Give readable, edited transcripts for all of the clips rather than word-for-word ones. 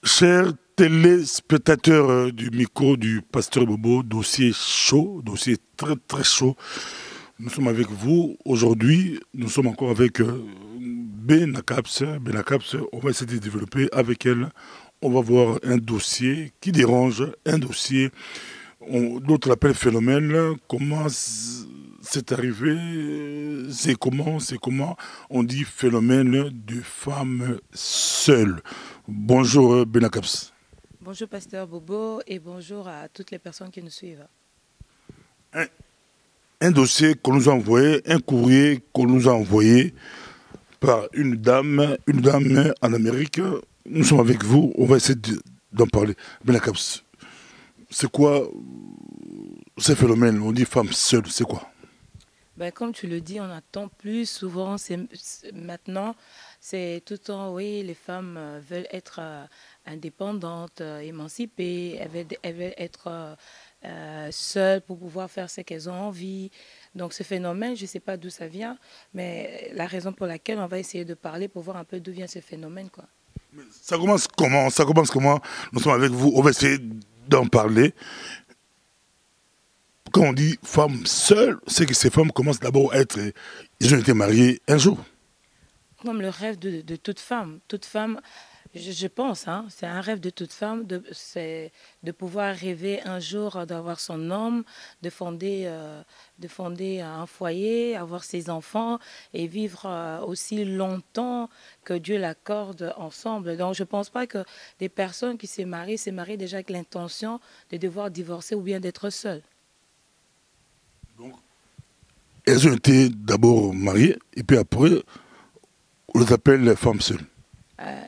Chers téléspectateurs du micro du Pasteur Bobo, dossier chaud, dossier très très chaud. Nous sommes avec vous aujourd'hui, nous sommes encore avec Benakaps. Benakaps, on va essayer de développer avec elle. On va voir un dossier qui dérange, un dossier, d'autres l'appellent phénomène. Comment c'est arrivé, c'est comment on dit phénomène de femmes seules. Bonjour Benakaps. Bonjour Pasteur Bobo et bonjour à toutes les personnes qui nous suivent. Un dossier qu'on nous a envoyé, un courrier qu'on nous a envoyé par une dame en Amérique. Nous sommes avec vous, on va essayer d'en parler. Benakaps, c'est quoi ces phénomènes? On dit femme seule, c'est quoi? Ben, comme tu le dis, on attend plus souvent, maintenant, c'est tout le temps, oui, les femmes veulent être indépendantes, émancipées, elles veulent être seules pour pouvoir faire ce qu'elles ont envie. Donc ce phénomène, je ne sais pas d'où ça vient, mais la raison pour laquelle on va essayer de parler pour voir un peu d'où vient ce phénomène, quoi. Ça commence comment? Ça commence comment? Nous sommes avec vous, on va essayer d'en parler. Quand on dit femme seule, c'est que ces femmes commencent d'abord à être... Ils ont été mariés un jour. Comme le rêve de toute femme. Toute femme, je pense, hein, c'est un rêve de toute femme, c'est de pouvoir rêver un jour d'avoir son homme, de fonder un foyer, avoir ses enfants et vivre aussi longtemps que Dieu l'accorde ensemble. Donc je ne pense pas que des personnes qui se marient déjà avec l'intention de devoir divorcer ou bien d'être seules. Donc, elles ont été d'abord mariées et puis après, on les appelle les femmes seules.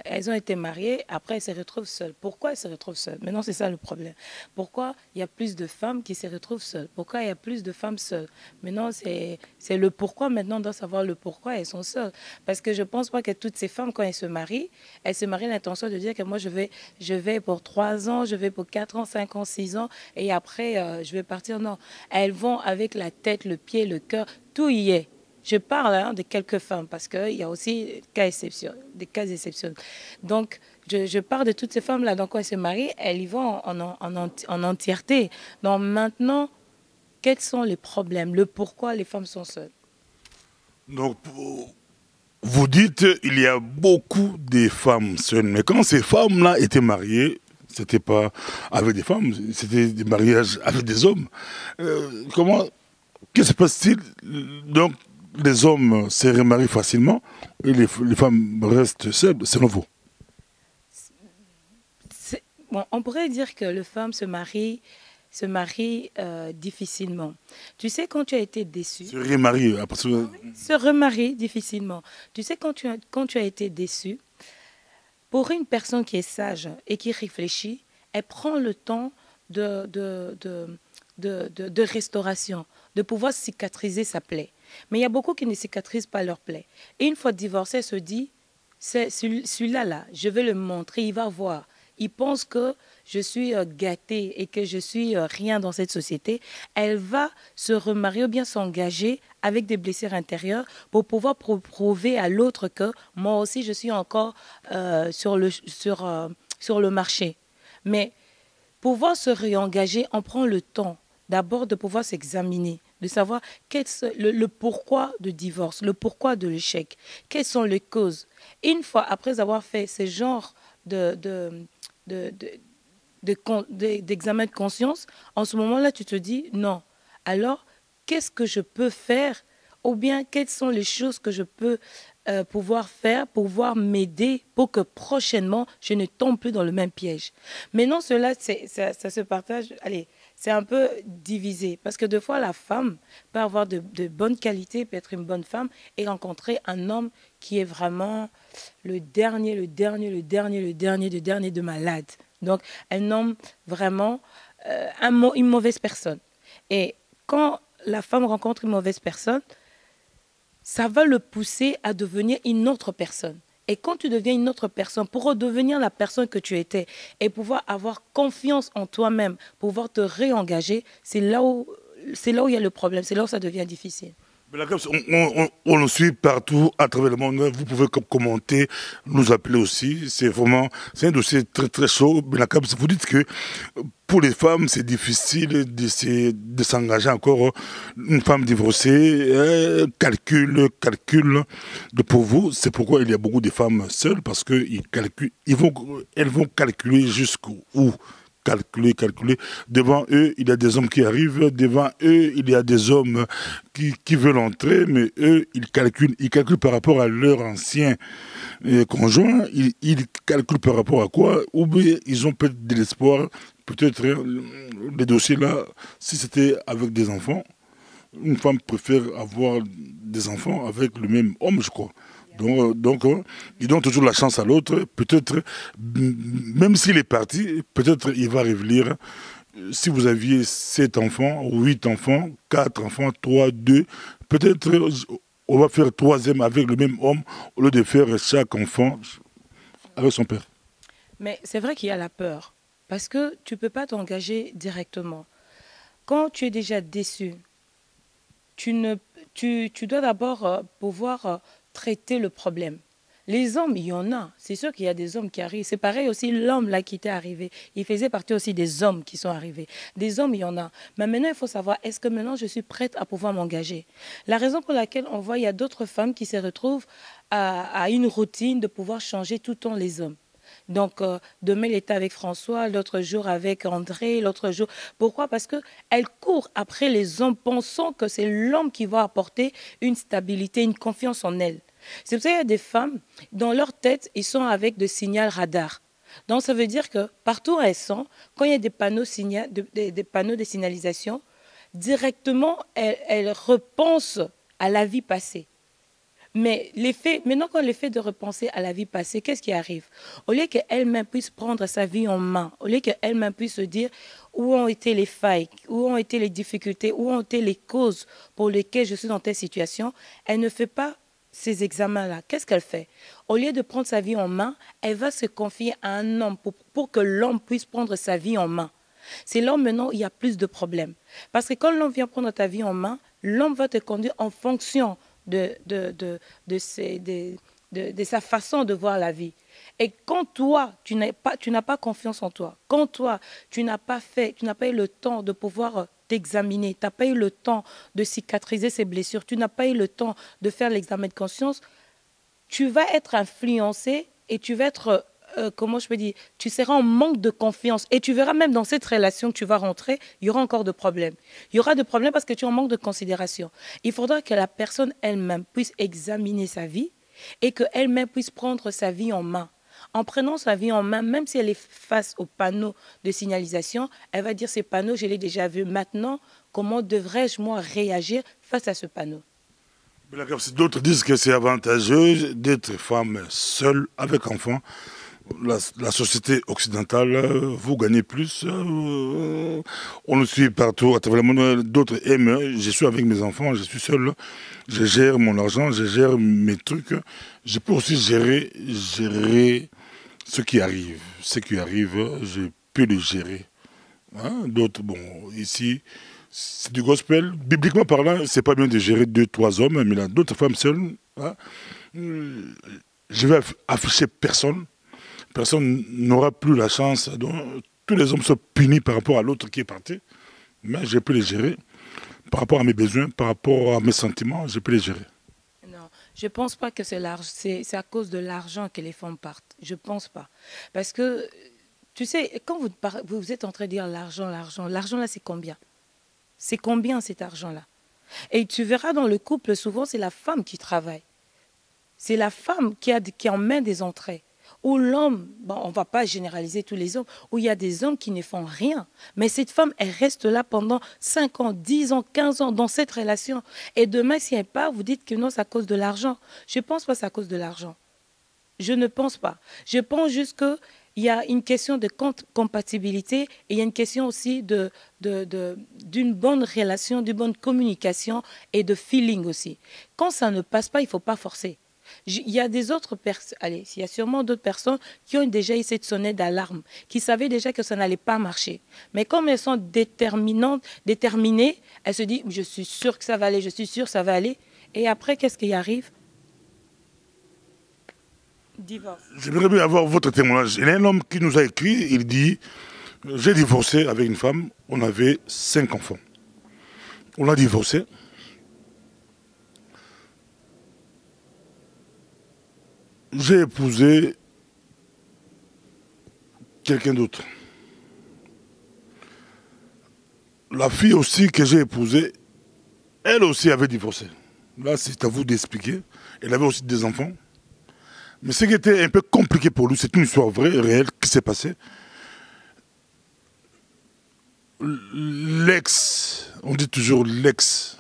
Elles ont été mariées, après elles se retrouvent seules. Pourquoi elles se retrouvent seules? Maintenant, c'est ça le problème. Pourquoi il y a plus de femmes qui se retrouvent seules? Pourquoi il y a plus de femmes seules? Maintenant, c'est le pourquoi. Maintenant, on doit savoir le pourquoi elles sont seules. Parce que je ne pense pas que toutes ces femmes, quand elles se marient l'intention de dire que moi, je vais pour 3 ans, je vais pour 4 ans, 5 ans, 6 ans, et après, je vais partir. Non, elles vont avec la tête, le pied, le cœur, tout y est. Je parle de quelques femmes parce qu'il y a aussi des cas exceptionnels. Donc, je parle de toutes ces femmes-là. Donc, quand elles se marient, elles y vont en entièreté. Donc, maintenant, quels sont les problèmes? Le pourquoi les femmes sont seules? Donc, vous dites il y a beaucoup de femmes seules, mais quand ces femmes-là étaient mariées, c'était pas avec des femmes, c'était des mariages avec des hommes. Qu'est-ce qui se passe-t-il? Donc, les hommes se remarient facilement et les femmes restent seules, selon vous? Bon, on pourrait dire que les femmes se marient difficilement. Tu sais, quand tu as été déçu... Se remarient, parce que... Se remarient difficilement. Tu sais, quand tu as été déçu, pour une personne qui est sage et qui réfléchit, elle prend le temps de restauration, de pouvoir cicatriser sa plaie. Mais il y a beaucoup qui ne cicatrisent pas leur plaie. Et une fois divorcée, elle se dit, c'est celui-là, là, je vais le montrer, il va voir. Il pense que je suis gâtée et que je suis rien dans cette société. Elle va se remarier ou bien s'engager avec des blessures intérieures pour pouvoir prouver à l'autre que moi aussi, je suis encore sur le marché. Mais pouvoir se réengager, on prend le temps d'abord de pouvoir s'examiner, de savoir le pourquoi du divorce, le pourquoi de l'échec, quelles sont les causes. Une fois après avoir fait ce genre d'examen de conscience, en ce moment-là, tu te dis non. Alors, qu'est-ce que je peux faire? Ou bien, quelles sont les choses que je peux pouvoir faire, pouvoir m'aider pour que prochainement, je ne tombe plus dans le même piège. Mais non, cela, ça se partage. Allez, c'est un peu divisé. Parce que des fois, la femme peut avoir de bonnes qualités, peut être une bonne femme, et rencontrer un homme qui est vraiment le dernier de malade. Donc, un homme vraiment une mauvaise personne. Et quand la femme rencontre une mauvaise personne, ça va le pousser à devenir une autre personne. Et quand tu deviens une autre personne, pour redevenir la personne que tu étais et pouvoir avoir confiance en toi-même, pouvoir te réengager, c'est là où il y a le problème, c'est là où ça devient difficile. Mais la CAPS, on le suit partout à travers le monde. Vous pouvez commenter, nous appeler aussi. C'est vraiment, c'est un dossier très très chaud. Mais la CAPS, vous dites que pour les femmes, c'est difficile de s'engager encore. Une femme divorcée, calcule. Pour vous, c'est pourquoi il y a beaucoup de femmes seules, parce qu'ils calculent, elles vont calculer jusqu'où. Calculer. Devant eux, il y a des hommes qui arrivent. Devant eux, il y a des hommes qui veulent entrer, mais eux, ils calculent par rapport à leur ancien conjoint. Ils calculent par rapport à quoi? Ou bien ils ont peut-être de l'espoir. Peut-être les dossiers là, si c'était avec des enfants, une femme préfère avoir des enfants avec le même homme, je crois. Donc, ils donnent toujours la chance à l'autre. Peut-être, même s'il est parti, peut-être il va revenir. Si vous aviez 7 enfants, 8 enfants, 4 enfants, 3, 2, peut-être on va faire troisième avec le même homme au lieu de faire chaque enfant avec son père. Mais c'est vrai qu'il y a la peur, parce que tu ne peux pas t'engager directement. Quand tu es déjà déçu, tu dois d'abord pouvoir traiter le problème. Les hommes, il y en a. C'est sûr qu'il y a des hommes qui arrivent. C'est pareil aussi, l'homme là qui était arrivé. Il faisait partie aussi des hommes qui sont arrivés. Des hommes, il y en a. Mais maintenant, il faut savoir, est-ce que maintenant je suis prête à pouvoir m'engager? La raison pour laquelle on voit, il y a d'autres femmes qui se retrouvent à une routine de pouvoir changer tout le temps les hommes. Donc, demain, elle était avec François, l'autre jour avec André, l'autre jour. Pourquoi? Parce qu'elle court après les hommes, pensant que c'est l'homme qui va apporter une stabilité, une confiance en elle. C'est pour ça qu'il y a des femmes, dans leur tête, ils sont avec des signaux radar. Donc, ça veut dire que partout où elles sont, quand il y a des panneaux, des panneaux de signalisation, directement, elles repensent à la vie passée. Mais maintenant qu'on le fait de repenser à la vie passée, qu'est-ce qui arrive? Au lieu qu'elle-même puisse prendre sa vie en main, au lieu qu'elle-même puisse se dire où ont été les failles, où ont été les difficultés, où ont été les causes pour lesquelles je suis dans telle situation, elle ne fait pas ces examens-là. Qu'est-ce qu'elle fait? Au lieu de prendre sa vie en main, elle va se confier à un homme pour que l'homme puisse prendre sa vie en main. C'est là maintenant il y a plus de problèmes. Parce que quand l'homme vient prendre ta vie en main, l'homme va te conduire en fonction de sa façon de voir la vie. Et quand toi, tu n'as pas confiance en toi, quand toi, tu n'as pas eu le temps de pouvoir t'examiner, tu n'as pas eu le temps de cicatriser ces blessures, tu n'as pas eu le temps de faire l'examen de conscience, tu vas être influencé et tu vas être, comment je peux dire, tu seras en manque de confiance. Et tu verras même dans cette relation que tu vas rentrer, il y aura encore de problèmes. Il y aura de problèmes parce que tu es en manque de considération. Il faudra que la personne elle-même puisse examiner sa vie et qu'elle-même puisse prendre sa vie en main. En prenant sa vie en main, même si elle est face aux panneaux de signalisation, elle va dire ces panneaux, je l'ai déjà vu. Maintenant, comment devrais-je moi réagir face à ce panneau? D'autres disent que c'est avantageux d'être femme seule avec enfant. La société occidentale, vous gagnez plus. On le suit partout à travers le monde. D'autres aiment. Je suis avec mes enfants, je suis seul. Je gère mon argent, je gère mes trucs. Je peux aussi gérer ce qui arrive. Ce qui arrive, je peux le gérer. Hein? D'autres, bon, ici, c'est du gospel. Bibliquement parlant, c'est pas bien de gérer 2, 3 hommes, mais là, d'autres femmes seules. Hein? Je vais afficher personne. Personne n'aura plus la chance. Donc, tous les hommes sont punis par rapport à l'autre qui est parti. Mais je peux les gérer. Par rapport à mes besoins, par rapport à mes sentiments, je peux les gérer. Non, je ne pense pas que c'est à cause de l'argent que les femmes partent. Je ne pense pas. Parce que, tu sais, quand vous êtes en train de dire l'argent là, c'est combien? C'est combien cet argent-là? Et tu verras dans le couple, souvent, c'est la femme qui travaille. C'est la femme qui emmène des entrées. Ou l'homme, bon, on ne va pas généraliser tous les hommes, où il y a des hommes qui ne font rien. Mais cette femme, elle reste là pendant 5 ans, 10 ans, 15 ans dans cette relation. Et demain, si elle part, vous dites que non, c'est à cause de l'argent. Je ne pense pas que c'est à cause de l'argent. Je ne pense pas. Je pense juste qu'il y a une question de compatibilité et il y a une question aussi d'une bonne relation, d'une bonne communication et de feeling aussi. Quand ça ne passe pas, il ne faut pas forcer. Il y a des autres personnes, allez, il y a sûrement d'autres personnes qui ont déjà essayé de sonner d'alarme, qui savaient déjà que ça n'allait pas marcher. Mais comme elles sont déterminées, elles se disent, je suis sûre que ça va aller, je suis sûre que ça va aller. Et après, qu'est-ce qui arrive? Divorce. J'aimerais bien avoir votre témoignage. Il y a un homme qui nous a écrit, il dit, j'ai divorcé avec une femme, on avait 5 enfants. On a divorcé. J'ai épousé quelqu'un d'autre. La fille aussi que j'ai épousée, elle aussi avait divorcé. Là, c'est à vous d'expliquer. Elle avait aussi des enfants. Mais ce qui était un peu compliqué pour lui, c'est une histoire vraie, réelle, qui s'est passée. L'ex, on dit toujours l'ex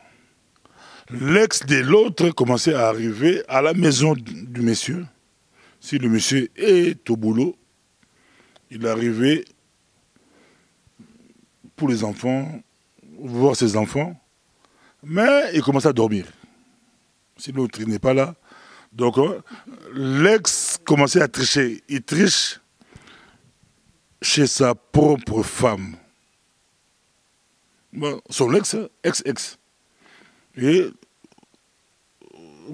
de l'autre commençait à arriver à la maison du monsieur. Si le monsieur est au boulot, il arrivait pour les enfants, voir ses enfants, mais il commençait à dormir. Si l'autre n'est pas là, donc l'ex commençait à tricher. Il triche chez sa propre femme. Bon, son ex. Et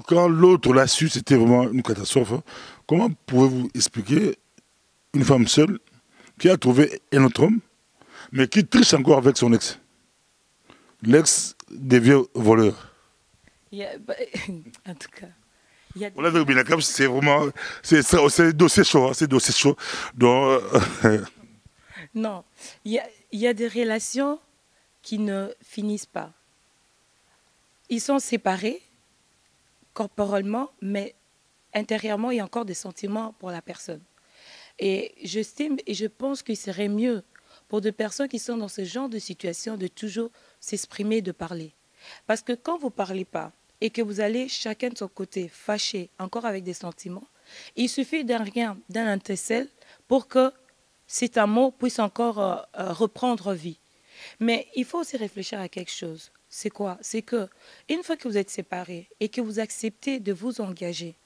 quand l'autre l'a su, c'était vraiment une catastrophe. Comment pouvez-vous expliquer une femme seule qui a trouvé un autre homme, mais qui triche encore avec son ex? L'ex devient voleur. En tout cas, il y a des... On l'a vu, c'est vraiment... C'est dossier chaud, hein, c'est dossier chaud. Donc, Non, il y a des relations qui ne finissent pas. Ils sont séparés corporellement, mais intérieurement, il y a encore des sentiments pour la personne. Et j'estime et je pense qu'il serait mieux pour des personnes qui sont dans ce genre de situation de toujours s'exprimer, de parler. Parce que quand vous ne parlez pas et que vous allez chacun de son côté fâché, encore avec des sentiments, il suffit d'un rien, d'un intercelle pour que cet amour puisse encore reprendre vie. Mais il faut aussi réfléchir à quelque chose. C'est quoi? C'est que une fois que vous êtes séparés et que vous acceptez de vous engager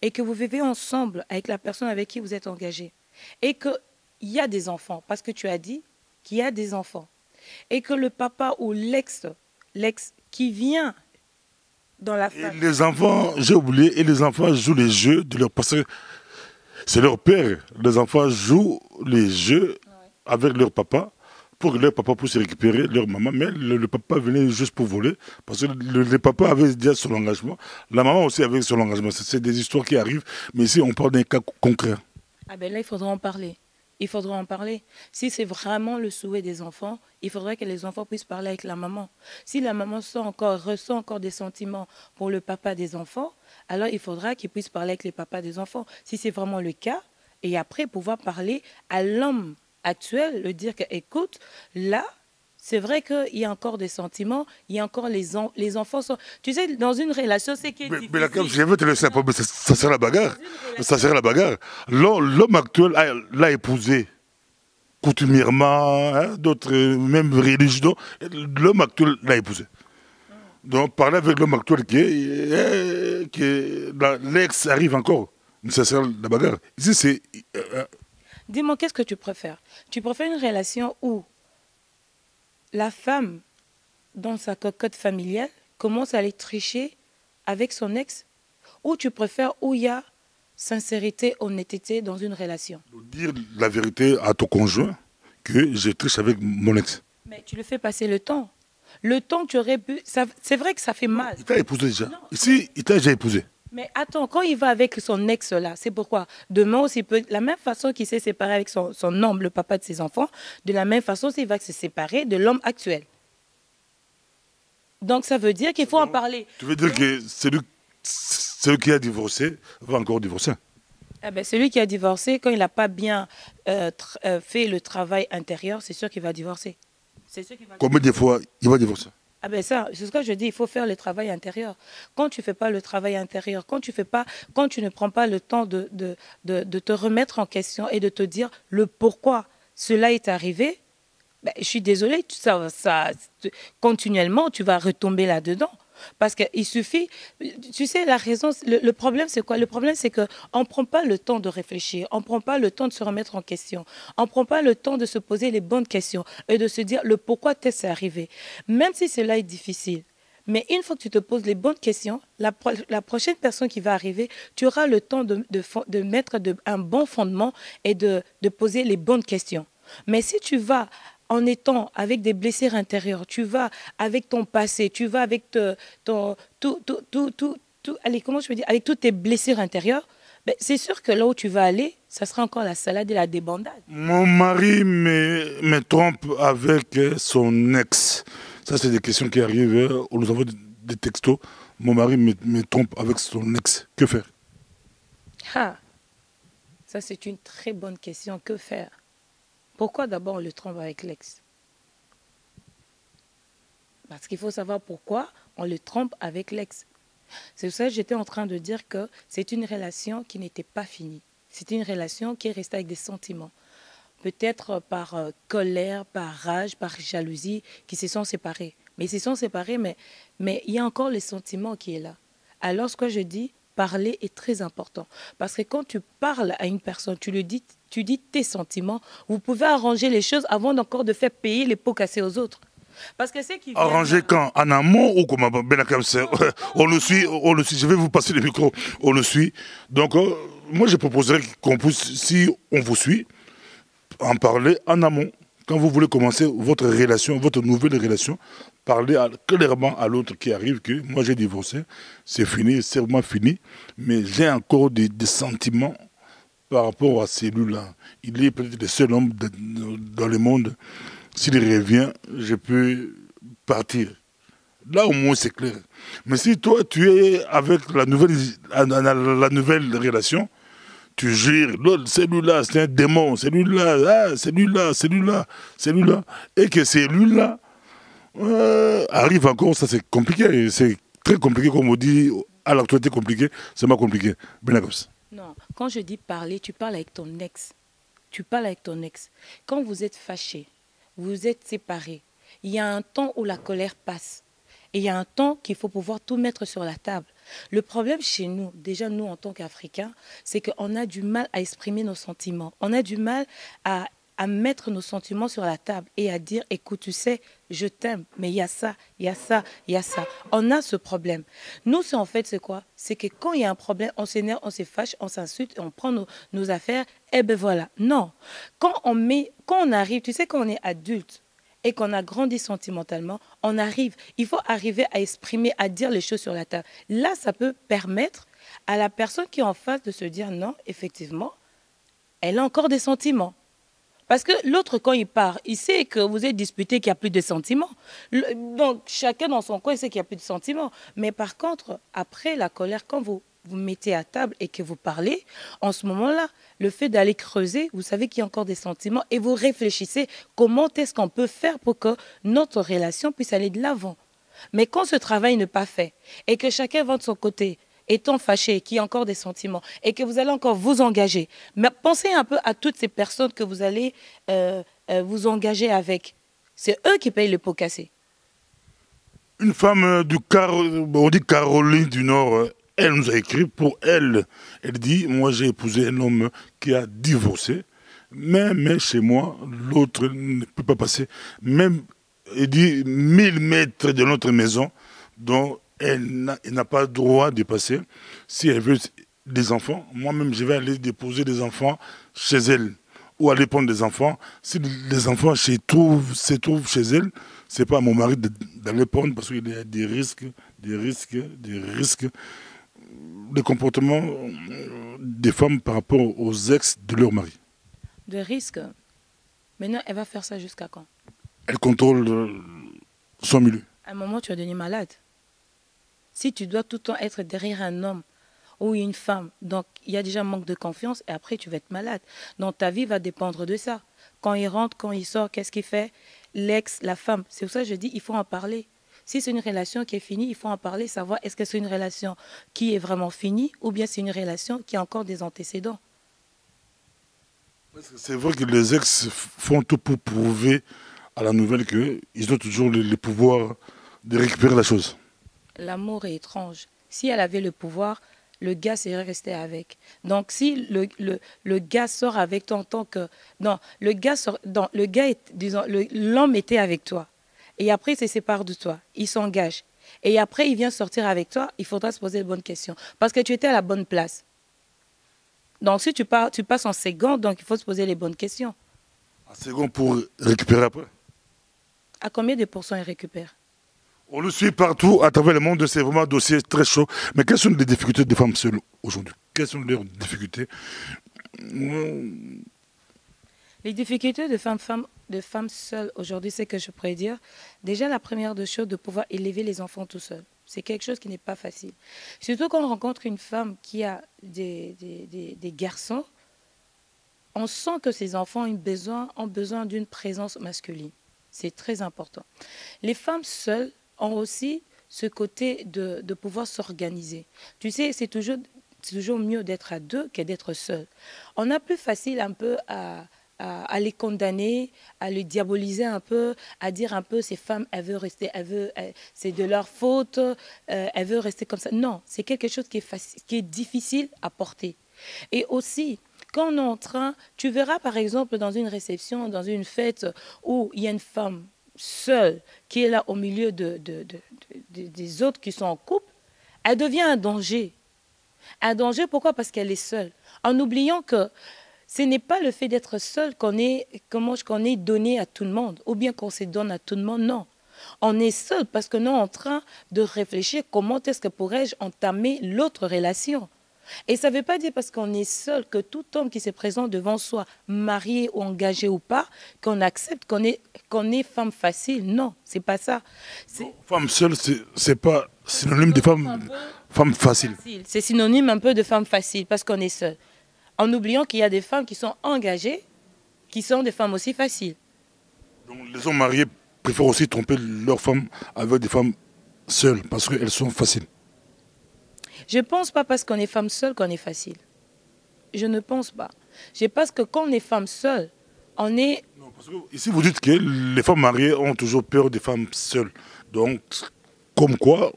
et que vous vivez ensemble avec la personne avec qui vous êtes engagé et qu'il y a des enfants, parce que tu as dit qu'il y a des enfants, et que le papa ou l'ex qui vient dans la famille... Et les enfants, j'ai oublié, et les enfants jouent les jeux de leur... Parce que c'est leur père. Les enfants jouent les jeux avec leur papa pour que leur papa puisse récupérer leur maman. Mais le papa venait juste pour voler parce que le papa avait déjà son engagement. La maman aussi avait son engagement. C'est des histoires qui arrivent. Mais ici, on parle d'un cas concret. Ah ben là, il faudra en parler. Il faudra en parler. Si c'est vraiment le souhait des enfants, il faudrait que les enfants puissent parler avec la maman. Si la maman ressent encore des sentiments pour le papa des enfants, alors il faudra qu'ils puissent parler avec les papas des enfants. Si c'est vraiment le cas, et après pouvoir parler à l'homme actuel, le dire que, écoute, là, c'est vrai qu'il y a encore des sentiments, il y a encore les enfants sont... Tu sais, dans une relation, c'est qui est difficile. Mais là, je veux te laisser un peu, mais ça sert la bagarre. Ça sert la bagarre. L'homme actuel l'a épousé coutumièrement, hein, d'autres, même religieux. L'homme actuel l'a épousé. Donc, parler avec l'homme actuel l'ex arrive encore. Ça sert la bagarre. Ici, c'est... Dis-moi, qu'est-ce que tu préfères? Tu préfères une relation où la femme, dans sa cocotte familiale, commence à aller tricher avec son ex, ou tu préfères où il y a sincérité, honnêteté dans une relation? Dire la vérité à ton conjoint que je triche avec mon ex. Mais tu le fais passer le temps. Le temps que tu aurais pu... C'est vrai que ça fait mal. Il t'a épousé déjà. Non. Ici, il t'a déjà épousé. Mais attends, quand il va avec son ex là, c'est pourquoi demain aussi, la même façon qu'il s'est séparé avec son homme, le papa de ses enfants, de la même façon, il va se séparer de l'homme actuel. Donc ça veut dire qu'il faut en parler. Tu veux dire que celui qui a divorcé va encore divorcer? Eh ben, celui qui a divorcé, quand il n'a pas bien fait le travail intérieur, c'est sûr qu'il va divorcer. Combien de fois il va divorcer? Ah ben ça, c'est ce que je dis, il faut faire le travail intérieur. Quand tu ne fais pas le travail intérieur, quand tu ne prends pas le temps de te remettre en question et de te dire le pourquoi cela est arrivé, ben, je suis désolée, continuellement, tu vas retomber là-dedans. Parce qu'il suffit, tu sais, la raison, le problème c'est quoi? Le problème c'est qu'on ne prend pas le temps de réfléchir, on ne prend pas le temps de se remettre en question, on ne prend pas le temps de se poser les bonnes questions et de se dire le pourquoi est-ce arrivé. Même si cela est difficile. Mais une fois que tu te poses les bonnes questions, la prochaine personne qui va arriver, tu auras le temps de mettre un bon fondement et de poser les bonnes questions. Mais si tu vas en étant avec des blessures intérieures, tu vas avec ton passé, tu vas avec allez, comment je peux dire, avec toutes tes blessures intérieures, ben, c'est sûr que là où tu vas aller, ça sera encore la salade et la débandade. Mon mari me trompe avec son ex. Ça, c'est des questions qui arrivent. Nous avons des textos. Mon mari me trompe avec son ex. Que faire? Ah, ça, c'est une très bonne question. Que faire? Pourquoi d'abord on le trompe avec l'ex? Parce qu'il faut savoir pourquoi on le trompe avec l'ex. C'est pour ça que j'étais en train de dire que c'est une relation qui n'était pas finie. C'est une relation qui est restée avec des sentiments. Peut-être par colère, par rage, par jalousie, qui se sont séparés. Mais ils se sont séparés, mais il y a encore le sentiment qui est là. Alors, ce que je dis, parler est très important. Parce que quand tu parles à une personne, tu dis tes sentiments, vous pouvez arranger les choses avant encore de faire payer les pots cassés aux autres. Parce que c'est qui arranger quand? En amont ou comment? On le suit, je vais vous passer le micro, on le suit. Donc, moi je proposerais qu'on puisse, si on vous suit, en parler en amont. Quand vous voulez commencer votre relation, votre nouvelle relation, parlez clairement à l'autre qui arrive que moi j'ai divorcé, c'est fini, c'est vraiment fini, mais j'ai encore des sentiments par rapport à celui-là. Il est peut-être le seul homme dans le monde. S'il revient, je peux partir. Là au moins c'est clair. Mais si toi tu es avec la nouvelle relation, tu gires, celui-là, c'est un démon, celui-là, celui-là. Et que celui-là arrive encore, ça c'est compliqué. C'est très compliqué, comme on dit, à l'actualité compliquée, c'est pas compliqué. Benagos. Non, quand je dis parler, tu parles avec ton ex. Tu parles avec ton ex. Quand vous êtes fâché, vous êtes séparés, il y a un temps où la colère passe. Et il y a un temps qu'il faut pouvoir tout mettre sur la table. Le problème chez nous, déjà nous en tant qu'Africains, c'est qu'on a du mal à exprimer nos sentiments. On a du mal à mettre nos sentiments sur la table et à dire, écoute, tu sais, je t'aime, mais il y a ça, il y a ça, il y a ça. On a ce problème. Nous, en fait, c'est quoi? C'est que quand il y a un problème, on s'énerve, on se fâche, on s'insulte, on prend nos affaires, et ben voilà. Non. Quand on arrive, tu sais, quand on est adulte, et qu'on a grandi sentimentalement, il faut arriver à exprimer, à dire les choses sur la table. Là, ça peut permettre à la personne qui est en face de se dire non, effectivement, elle a encore des sentiments. Parce que l'autre, quand il part, il sait que vous êtes disputé, qu'il n'y a plus de sentiments. Donc, chacun dans son coin, il sait qu'il n'y a plus de sentiments. Mais par contre, après la colère, quand vous mettez à table et que vous parlez, en ce moment-là, le fait d'aller creuser, vous savez qu'il y a encore des sentiments et vous réfléchissez comment est-ce qu'on peut faire pour que notre relation puisse aller de l'avant. Mais quand ce travail n'est pas fait et que chacun va de son côté, étant fâché, qu'il y a encore des sentiments et que vous allez encore vous engager, mais pensez un peu à toutes ces personnes que vous allez vous engager avec. C'est eux qui payent le pot cassé. Une femme on dit Caroline du Nord, elle nous a écrit, pour elle, elle dit, moi j'ai épousé un homme qui a divorcé, mais chez moi, l'autre ne peut pas passer, même, elle dit, 1000 mètres de notre maison, dont elle n'a pas le droit de passer. Si elle veut des enfants, moi-même je vais aller déposer des enfants chez elle, ou aller prendre des enfants. Si les enfants se trouvent chez elle, c'est pas à mon mari d'aller prendre, parce qu'il y a des risques, le comportement des femmes par rapport aux ex de leur mari. De risque. Maintenant, elle va faire ça jusqu'à quand? Elle contrôle son milieu. À un moment, tu vas devenir malade. Si tu dois tout le temps être derrière un homme ou une femme, donc il y a déjà un manque de confiance et après tu vas être malade. Donc ta vie va dépendre de ça. Quand il rentre, quand il sort, qu'est-ce qu'il fait? L'ex, la femme. C'est pour ça que je dis, il faut en parler. Si c'est une relation qui est finie, il faut en parler, savoir est-ce que c'est une relation qui est vraiment finie ou bien c'est une relation qui a encore des antécédents. C'est vrai que les ex font tout pour prouver à la nouvelle qu'ils ont toujours le pouvoir de récupérer la chose. l'amour est étrange. Si elle avait le pouvoir, le gars serait resté avec. Donc, si le gars sort avec toi en tant que... Non, le gars, disons, l'homme était avec toi. Et après, il se sépare de toi. Il s'engage. Et après, il vient sortir avec toi. Il faudra se poser les bonnes questions. Parce que tu étais à la bonne place. Donc, si tu passes en second, donc il faut se poser les bonnes questions. En second pour récupérer après. À combien de pourcents il récupère? On le suit partout à travers le monde, c'est vraiment un dossier très chaud. Mais quelles sont les difficultés des femmes seules aujourd'hui? Quelles sont leurs difficultés? Les difficultés de femmes seules aujourd'hui, c'est que je pourrais dire, déjà la première des choses, de pouvoir élever les enfants tout seul. C'est quelque chose qui n'est pas facile. Surtout quand on rencontre une femme qui a des garçons, on sent que ces enfants ont besoin d'une présence masculine. C'est très important. Les femmes seules ont aussi ce côté de pouvoir s'organiser. Tu sais, c'est toujours mieux d'être à deux que d'être seul. On a plus facile un peu à les condamner, à les diaboliser un peu, à dire un peu ces femmes, c'est de leur faute, elles veulent rester comme ça. Non, c'est quelque chose qui est difficile à porter. Et aussi, quand on est en train, tu verras par exemple dans une réception, dans une fête où il y a une femme seule qui est là au milieu des autres qui sont en couple, elle devient un danger. Un danger, pourquoi? Parce qu'elle est seule. En oubliant que ce n'est pas le fait d'être seul qu'on est donné à tout le monde, ou bien qu'on se donne à tout le monde, non. On est seul parce que nous sommes en train de réfléchir comment est-ce que pourrais-je entamer l'autre relation. Et ça ne veut pas dire parce qu'on est seul que tout homme qui se présente devant soi, marié ou engagé ou pas, qu'on accepte qu'on est femme facile. Non, c'est pas ça. Femme seule, c'est pas synonyme de femme facile. C'est synonyme un peu de femme facile parce qu'on est seul. En oubliant qu'il y a des femmes qui sont engagées, qui sont des femmes aussi faciles. Donc les hommes mariés préfèrent aussi tromper leurs femmes avec des femmes seules parce qu'elles sont faciles. Je ne pense pas parce qu'on est femme seule qu'on est facile. Je ne pense pas. Je pense que quand on est femme seule, on est... Non, parce que ici vous dites que les femmes mariées ont toujours peur des femmes seules. Donc, comme quoi,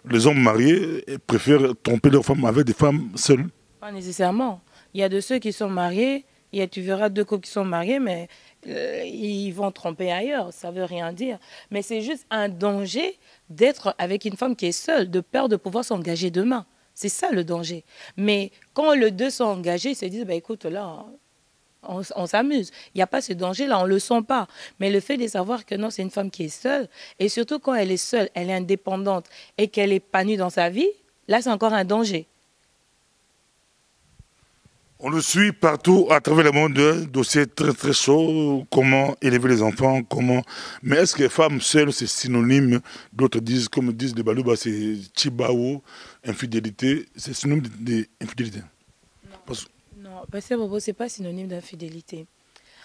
les hommes mariés préfèrent tromper leurs femmes avec des femmes seules. Pas nécessairement. Il y a de ceux qui sont mariés, tu verras deux couples qui sont mariés, mais ils vont tromper ailleurs, ça ne veut rien dire. Mais c'est juste un danger d'être avec une femme qui est seule, de peur de pouvoir s'engager demain. C'est ça le danger. Mais quand les deux sont engagés, ils se disent, bah, écoute, là, on s'amuse. Il n'y a pas ce danger-là, on ne le sent pas. Mais le fait de savoir que non, c'est une femme qui est seule, et surtout quand elle est seule, elle est indépendante et qu'elle est épanouie dans sa vie, là, c'est encore un danger. On le suit partout à travers le monde, un dossier très très chaud, comment élever les enfants, comment... Mais est-ce que femme seule, c'est synonyme, d'autres disent, comme disent les Balouba, c'est Chibao, infidélité, c'est synonyme d'infidélité? Non, parce que Bobo, ce n'est pas synonyme d'infidélité.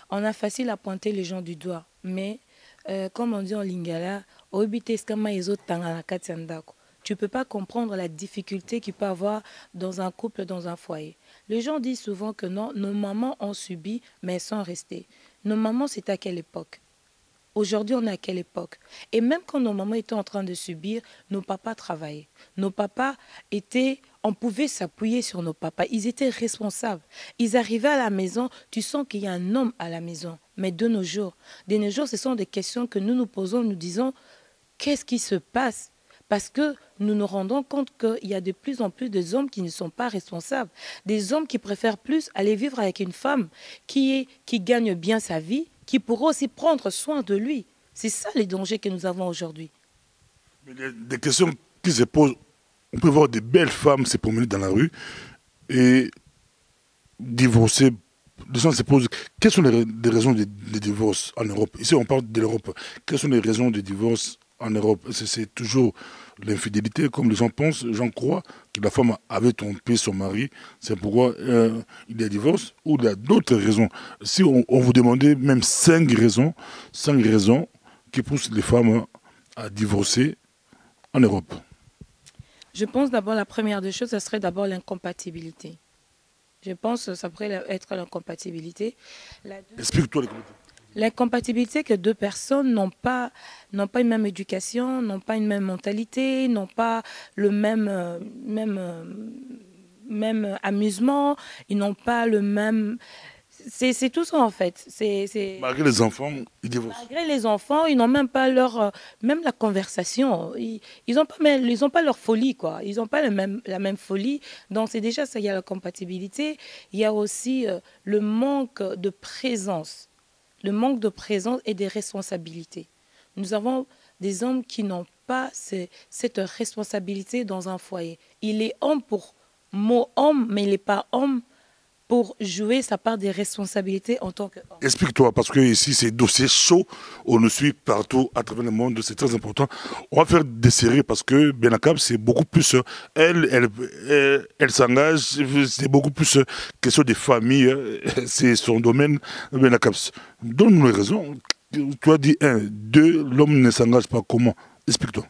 On a facile à pointer les gens du doigt, mais comme on dit en lingala, tu ne peux pas comprendre la difficulté qu'il peut avoir dans un couple, dans un foyer. Les gens disent souvent que non, nos mamans ont subi, mais elles sont restées. Nos mamans, c'est à quelle époque? Aujourd'hui, on est à quelle époque? Et même quand nos mamans étaient en train de subir, nos papas travaillaient. Nos papas on pouvait s'appuyer sur nos papas. Ils étaient responsables. Ils arrivaient à la maison, tu sens qu'il y a un homme à la maison. Mais de nos jours, ce sont des questions que nous nous posons, nous disons, qu'est-ce qui se passe? Parce que nous nous rendons compte qu'il y a de plus en plus de hommes qui ne sont pas responsables. Des hommes qui préfèrent plus aller vivre avec une femme qui gagne bien sa vie, qui pourra aussi prendre soin de lui. C'est ça les dangers que nous avons aujourd'hui. Mais il y a des questions qui se posent. On peut voir des belles femmes se promener dans la rue et divorcer. Les gens se posent, quelles sont les raisons de divorce en Europe? Ici, on parle de l'Europe. Quelles sont les raisons de divorce en Europe? C'est toujours l'infidélité, comme les gens pensent. Les gens croient que la femme avait trompé son mari. C'est pourquoi il y a divorce. Ou il y a d'autres raisons. Si on vous demandait même 5 raisons qui poussent les femmes à divorcer en Europe. Je pense d'abord, la première des choses, ça serait d'abord l'incompatibilité. Je pense que ça pourrait être l'incompatibilité. Explique-toi L'incompatibilité que deux personnes n'ont pas une même éducation, n'ont pas une même mentalité, n'ont pas le même amusement, ils n'ont pas le même... C'est tout ça en fait. Malgré les enfants, ils divorcent. Malgré les enfants, ils n'ont même pas même la conversation. Ils ont pas leur folie, quoi. Ils n'ont pas la même folie. Donc c'est déjà ça, il y a la compatibilité. Il y a aussi le manque de présence. Le manque de présence et des responsabilités. Nous avons des hommes qui n'ont pas cette responsabilité dans un foyer. Il est homme pour mot homme, mais il n'est pas homme pour jouer sa part des responsabilités en tant qu'homme. Explique-toi, parce que ici, c'est dossier chaud. On nous suit partout à travers le monde. C'est très important. On va faire des séries parce que Benakab, c'est beaucoup plus. Elle s'engage. C'est beaucoup plus question des familles. C'est son domaine, Benakab. Donne-nous les raisons. Tu as dit un, deux, l'homme ne s'engage pas. Comment? Explique-toi.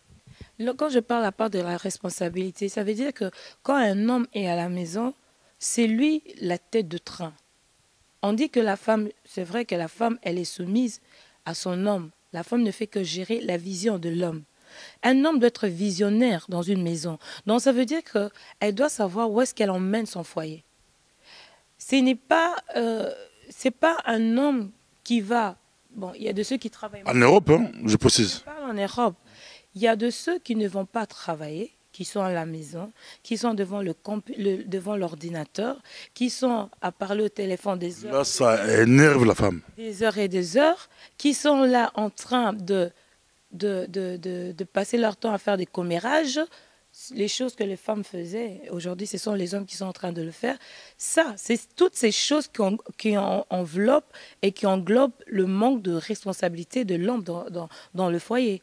Quand je parle à part de la responsabilité, ça veut dire que quand un homme est à la maison, c'est lui la tête de train. On dit que la femme, c'est vrai que la femme, elle est soumise à son homme. La femme ne fait que gérer la vision de l'homme. Un homme doit être visionnaire dans une maison. Donc ça veut dire qu'elle doit savoir où est-ce qu'elle emmène son foyer. Ce n'est pas, c'est pas un homme qui va... Bon, il y a de ceux qui travaillent... En Europe, hein, je précise. Je parle en Europe. Il y a de ceux qui ne vont pas travailler, qui sont à la maison, qui sont devant devant l'ordinateur, qui sont à parler au téléphone des heures. Là, ça énerve la femme. Des heures et des heures, qui sont là en train de passer leur temps à faire des commérages. Les choses que les femmes faisaient, aujourd'hui, ce sont les hommes qui sont en train de le faire. Ça, c'est toutes ces choses qui enveloppent et qui englobent le manque de responsabilité de l'homme dans le foyer.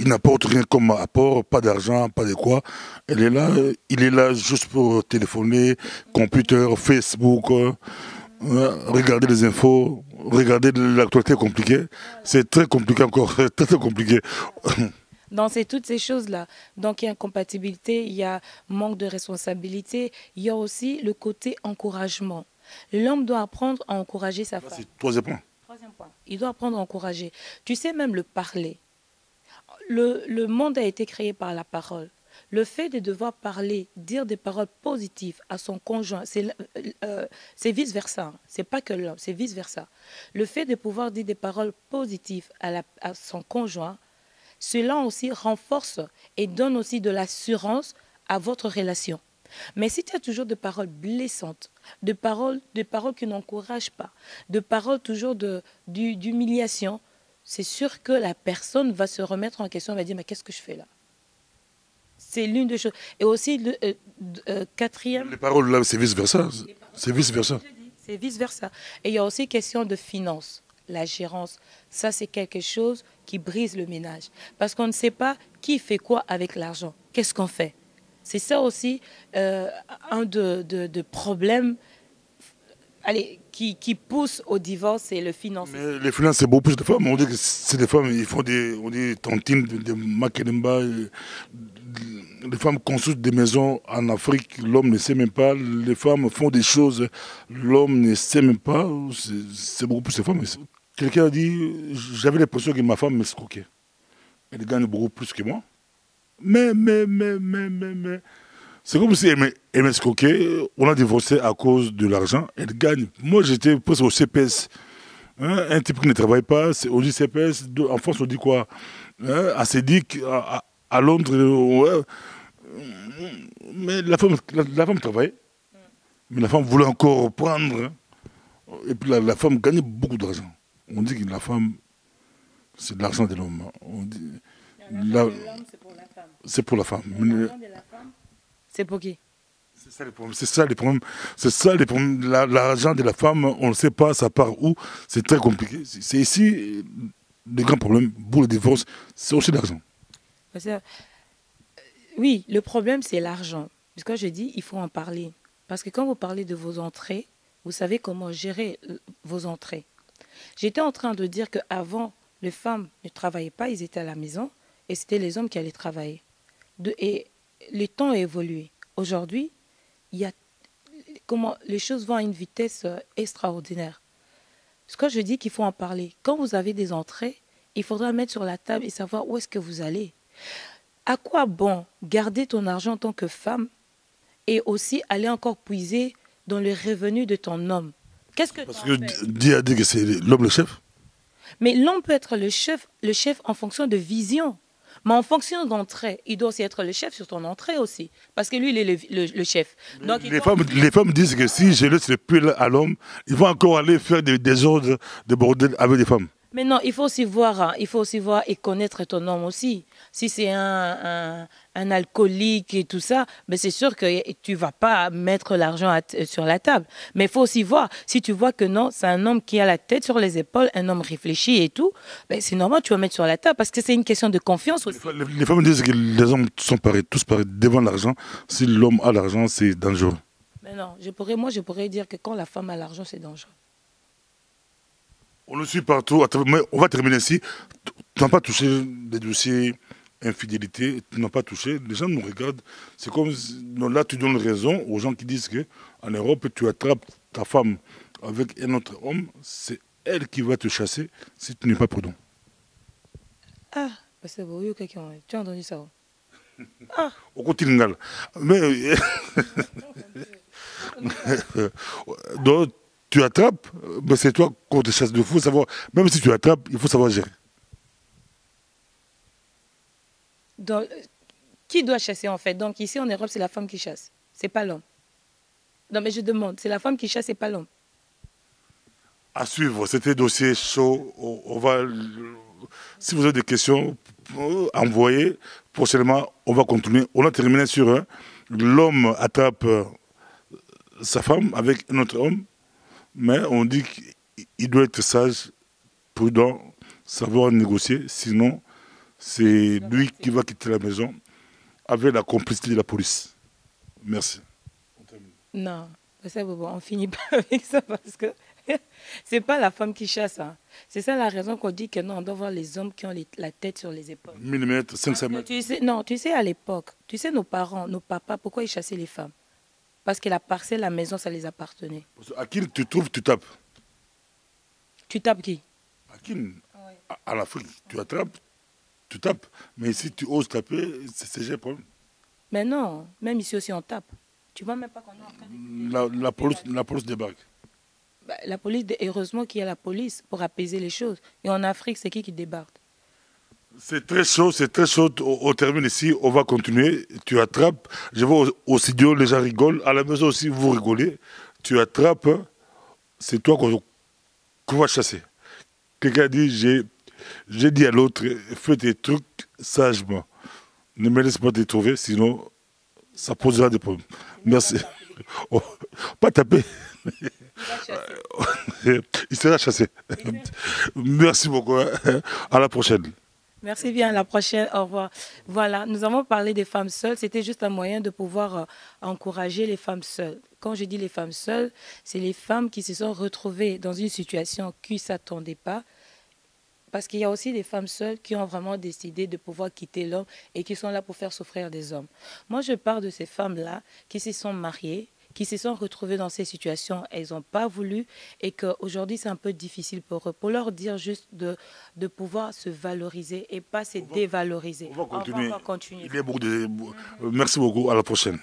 Il n'apporte rien comme apport, pas d'argent, pas de quoi. Il est là juste pour téléphoner, computer, Facebook, regarder les infos, regarder l'actualité compliquée. C'est très compliqué encore, très très compliqué. Donc, c'est toutes ces choses-là. Donc, il y a incompatibilité, il y a manque de responsabilité, il y a aussi le côté encouragement. L'homme doit apprendre à encourager sa femme. C'est le troisième point. Troisième point. Il doit apprendre à encourager. Tu sais, même le parler. Le monde a été créé par la parole. Le fait de devoir parler, dire des paroles positives à son conjoint, c'est vice-versa. C'est pas que l'homme, c'est vice-versa. Le fait de pouvoir dire des paroles positives à son conjoint, cela aussi renforce et donne aussi de l'assurance à votre relation. Mais si tu as toujours des paroles blessantes, des paroles qui n'encouragent pas, des paroles toujours d'humiliation, c'est sûr que la personne va se remettre en question, va dire, mais qu'est-ce que je fais là? C'est l'une des choses. Et aussi, quatrième... Les paroles là, c'est vice-versa. C'est vice-versa. C'est vice-versa. Et il y a aussi question de finances. La gérance, ça c'est quelque chose qui brise le ménage. Parce qu'on ne sait pas qui fait quoi avec l'argent. Qu'est-ce qu'on fait? C'est ça aussi un de problèmes qui pousse au divorce, c'est le financier. Mais les finances, c'est beaucoup plus de femmes. On dit que c'est des femmes, ils font des tontines, des makelemba. Les femmes construisent des maisons en Afrique, l'homme ne sait même pas. Les femmes font des choses, l'homme ne sait même pas. C'est beaucoup plus de femmes. Quelqu'un a dit, j'avais l'impression que ma femme m'escroquait. Elle gagne beaucoup plus que moi. Mais. C'est comme si elle m'escroquait. On a divorcé à cause de l'argent. Elle gagne. Moi, j'étais presque au CPS. Hein, un type qui ne travaille pas, on dit CPS. En France, on dit quoi? Hein, à Sédic, à Londres. Ouais. Mais la femme travaillait. Mais la femme voulait encore prendre. Et puis la femme gagnait beaucoup d'argent. On dit que la femme, c'est de l'argent de l'homme. On dit. L'argent de l'homme, c'est pour la femme. C'est pour la femme. L'argent de la femme, c'est pour qui? C'est ça les problèmes. C'est ça les problèmes. C'est ça les problèmes. L'argent de la femme, on ne sait pas, ça part où. C'est très compliqué. C'est ici le grand problème pour le divorce, c'est aussi l'argent. Oui, le problème, c'est l'argent. Parce que je dis, il faut en parler. Parce que quand vous parlez de vos entrées, vous savez comment gérer vos entrées. J'étais en train de dire qu'avant, les femmes ne travaillaient pas, ils étaient à la maison, et c'était les hommes qui allaient travailler. Et le temps a évolué. Aujourd'hui, les choses vont à une vitesse extraordinaire. Ce que je dis qu'il faut en parler. Quand vous avez des entrées, il faudra mettre sur la table et savoir où est-ce que vous allez. À quoi bon garder ton argent en tant que femme et aussi aller encore puiser dans le revenu de ton homme? Qu'est-ce que Parce que Dieu a dit que c'est l'homme le chef. Mais l'homme peut être le chef en fonction de vision. Mais en fonction d'entrée, il doit aussi être le chef sur ton entrée aussi. Parce que lui, il est le chef. Donc, Les femmes disent que si je laisse le pull à l'homme, ils vont encore aller faire des ordres de bordel avec des femmes. Mais non, il faut aussi voir, hein, et connaître ton homme aussi. Si c'est un alcoolique et tout ça, mais c'est sûr que tu ne vas pas mettre l'argent sur la table. Mais il faut aussi voir, si tu vois que non, c'est un homme qui a la tête sur les épaules, un homme réfléchi et tout, ben c'est normal, tu vas mettre sur la table parce que c'est une question de confiance aussi. Les femmes disent que les hommes sont pareils, tous pareils devant l'argent. Si l'homme a l'argent, c'est dangereux. Mais non, je pourrais dire que quand la femme a l'argent, c'est dangereux. On le suit partout. Mais on va terminer ici. Tu n'as pas touché des dossiers infidélité, tu n'as pas touché. Les gens nous regardent. C'est comme là, tu donnes raison aux gens qui disent qu'en Europe, tu attrapes ta femme avec un autre homme, c'est elle qui va te chasser si tu n'es pas prudent. Ah, c'est beau, tu as entendu ça? Ah. Au continent. Mais donc, tu attrapes, mais c'est toi qu'on te chasse. Il faut savoir, même si tu attrapes, il faut savoir gérer. Donc, qui doit chasser en fait? Donc ici en Europe, c'est la femme qui chasse, c'est pas l'homme. Non mais je demande, c'est la femme qui chasse, c'est pas l'homme. À suivre, c'était dossier chaud. On va, si vous avez des questions, envoyez. Prochainement, on va continuer. On a terminé sur l'homme attrape sa femme avec un autre homme, mais on dit qu'il doit être sage, prudent, savoir négocier, sinon c'est lui qui va quitter la maison avec la complicité de la police. Merci. Non, on finit pas avec ça parce que c'est pas la femme qui chasse. Hein. C'est ça la raison qu'on dit que non, on doit voir les hommes qui ont la tête sur les épaules. 1000 mètres, 500 mètres. Tu sais, à l'époque, tu sais, nos parents, nos papas, pourquoi ils chassaient les femmes? Parce que la parcelle, la maison, ça les appartenait. À qui tu trouves, tu tapes. Tu tapes qui? À qui? À l'Afrique, tu attrapes, tu tapes. Mais si tu oses taper, c'est un problème. Mais non, même ici aussi on tape. Tu vois même pas qu'on est en train de... La police débarque. Bah, la police, heureusement qu'il y a la police pour apaiser les choses. Et en Afrique, c'est qui débarque? C'est très chaud, c'est très chaud. On termine ici, on va continuer. Tu attrapes. Je vois au studio, les gens rigolent. À la maison aussi, vous rigolez. Tu attrapes, c'est toi qu'on va chasser. Quelqu'un dit, j'ai dit à l'autre, fais tes trucs sagement. Ne me laisse pas te trouver, sinon ça posera des problèmes. Merci. Oh, pas taper. Il sera chassé. Merci beaucoup. À la prochaine. Merci bien, à la prochaine, au revoir. Voilà, nous avons parlé des femmes seules, c'était juste un moyen de pouvoir encourager les femmes seules. Quand je dis les femmes seules, c'est les femmes qui se sont retrouvées dans une situation qui ne s'attendaient pas, parce qu'il y a aussi des femmes seules qui ont vraiment décidé de pouvoir quitter l'homme et qui sont là pour faire souffrir des hommes. Moi, je parle de ces femmes-là qui se sont mariées, qui se sont retrouvées dans ces situations, elles n'ont pas voulu et qu'aujourd'hui c'est un peu difficile pour eux. Pour leur dire juste de pouvoir se valoriser et pas se dévaloriser. On va continuer. Il y a beaucoup de... Merci beaucoup, à la prochaine.